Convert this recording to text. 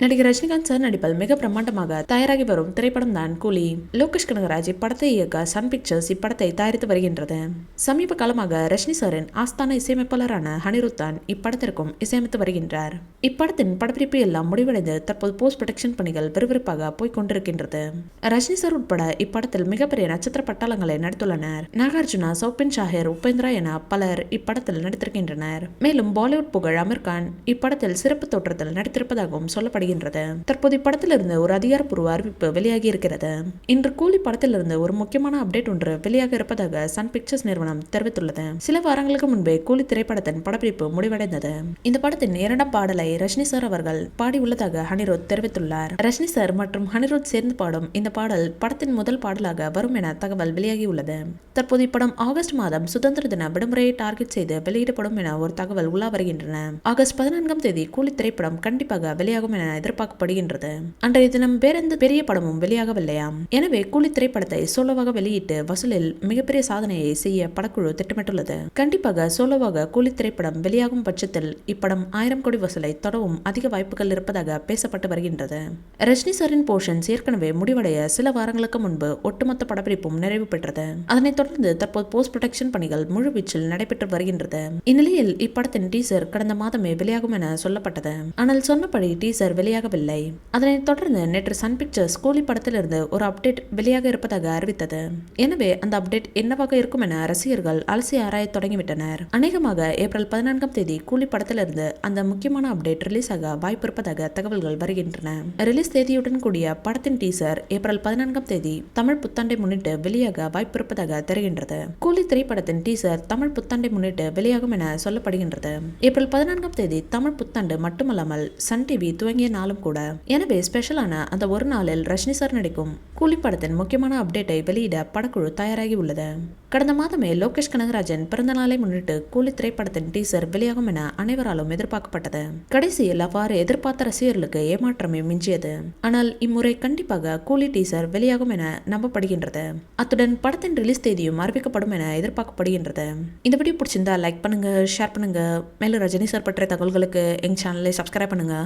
நடிகர் ரஜினிகாந்த் சார் நடிப்பில் மிக பிரம்மாண்டமாக தயாராகி வரும் திரைப்படம் தான் கூலி. லோகேஷ் கனகராஜ் இப்படத்தை இயக்க சன் பிக்சர்ஸ் இப்படத்தை தயாரித்து வருகின்றது. சமீப காலமாக ரஜினி சாரின் ஆஸ்தான இசையமைப்பாளரான அனிருத் தான் இப்படத்திற்கும் இசையமைத்து வருகின்றார். இப்படத்தின் படப்பிடிப்பு எல்லாம் முடிவடைந்து தற்போது போஸ்ட் ப்ரொடக்ஷன் பணிகள் விறுவிறுப்பாக போய்கொண்டிருக்கின்றது. ரஜினி சார் உட்பட இப்படத்தில் மிகப்பெரிய நட்சத்திர பட்டாளங்களை நடித்துள்ளனர். நாகார்ஜுனா, சௌபின் ஷாஹிர், உபேந்திரா என பலர் இப்படத்தில் நடித்திருக்கின்றனர். மேலும் பாலிவுட் புகழ் அமீர் கான் இப்படத்தில் சிறப்பு தோற்றத்தில் நடித்திருப்பதாகவும் சொல்லப்படுகிறது. தற்போது இப்படத்திலிருந்து ஒரு அதிகாரப்பூர்வ அறிவிப்பு வெளியாகி இருக்கிறது. இன்று கூலி படத்திலிருந்து ஒரு முக்கியமான அப்டேட் ஒன்று வெளியாக இருப்பதாக சன் பிக்சர்ஸ் நிறுவனம் தெரிவித்துள்ளது. சில வாரங்களுக்கு முன்பே கூலி திரைப்படத்தின் படப்பிடிப்பு முடிவடைந்தது. இந்த படத்தின் இரண்டாம் பாடலை ரஜினி சார் அவர்கள் பாடியுள்ளதாக அனிருத் தெரிவித்துள்ளார். ரஜினி சார் மற்றும் அனிருத் சேர்ந்து பாடும் இந்த பாடல் படத்தின் முதல் பாடலாக வரும் என தகவல் வெளியாகியுள்ளது. தற்போது இப்படம் ஆகஸ்ட் மாதம் சுதந்திர தின விடுமுறையை டார்கெட் செய்து வெளியிடப்படும் என ஒரு தகவல் உலா வருகின்றன. ஆகஸ்ட் 14ஆம் தேதி கூலி திரைப்படம் கண்டிப்பாக வெளியாகும் என எதிர்பார்க்கப்படுகின்றது. அன்றைய தினம் வேற எந்த பெரிய படமும் வெளியாகவில்லையாம். எனவே கூலி திரைப்படத்தை சோலோவாக வெளியிட்டு வசூலில் மிகப்பெரிய சாதனையை செய்ய படக்குழு திட்டமிட்டுள்ளது. கண்டிப்பாக சோலோவாக கூலி திரைப்படம் வெளியாகும் பட்சத்தில் இப்படம் 1000 கோடி வசூலை தொடவும் அதிக வாய்ப்புகள் இருப்பதாக பேசப்பட்டு வருகின்றது. ரஜினி சாரின் போர்ஷன்ஸ் ஏற்கனவே முடிவடைய சில வாரங்களுக்கு முன்பு ஒட்டுமொத்த படப்பிடிப்பும் நிறைவு பெற்றது. அதனைத் தொடர்ந்து தற்போது போஸ்ட் ப்ரொடக்ஷன் பணிகள் முழுவீச்சில் நடைபெற்று வருகின்றது. இந்நிலையில் இப்படத்தின் டீசர் கடந்த மாதமே வெளியாகும் என சொல்லப்பட்டது. ஆனால் சொன்னபடி டீசர் வெளியாகவில்லை. அதனைத் தொடர்ந்து நேற்று சன் பிக்சர்ஸ் கூலி படத்திலிருந்து ஒரு அப்டேட் வெளியாக இருப்பதாக அறிவித்தது. எனவே அந்த அப்டேட் என்னவாக இருக்கும் என ரசிகர்கள் அலசி ஆராய தொடங்கிவிட்டனர். அநேகமாக ஏப்ரல் 14ஆம் தேதி கூலி படத்திலிருந்து அந்த முக்கியமான அப்டேட் ரிலீஸ் ஆக வாய்ப்பு இருப்பதாக தகவல்கள் வருகின்றன. ரிலீஸ் தேதியுடன் கூடிய படத்தின் டீசர் ஏப்ரல் 14ஆம் தேதி தமிழ் புத்தாண்டை முன்னிட்டு வெளியாக வாய்ப்பு இருப்பதாக தெரிகின்றது. கூலி திரைப்படத்தின் டீசர் தமிழ் புத்தாண்டை முன்னிட்டு வெளியாகும் என சொல்லப்படுகின்றது. ஏப்ரல் 14ஆம் தேதி தமிழ் புத்தாண்டு மட்டுமல்லாமல் சன் டிவி துவங்கிய நாளும் கூட. எனவே ஸ்பெஷலான அந்த ஒரு நாளில் ரஜினி சார் நடிக்கும் கூலி படத்தின் முக்கியமான அப்டேட்டை வெளியிட படக்குழு தயாராகி உள்ளது. கடந்த மாதமே லோகேஷ் கனகராஜன் பிறந்த நாளை முன்னிட்டு கூலி திரைப்படத்தின் டீசர் வெளியாகும் என அனைவராலும் எதிர்பார்க்கப்பட்டது. கடைசியில் அவ்வாறு எதிர்பார்த்த ரசிகர்களுக்கு ஏமாற்றமே மிஞ்சியது. ஆனால் இம்முறை கண்டிப்பாக கூலி டீசர் வெளியாகும் என நம்பப்படுகின்றது. அத்துடன் படத்தின் ரிலீஸ் தேதியும் அறிவிக்கப்படும் என எதிர்பார்க்கப்படுகின்றது. இந்த வீடியோ பிடிச்சிருந்தா லைக் பண்ணுங்க, ஷேர் பண்ணுங்க. மேலும் ரஜினி சார் பற்றிய தகவல்களுக்கு எங்க சேனலை சப்ஸ்கிரைப் பண்ணுங்க.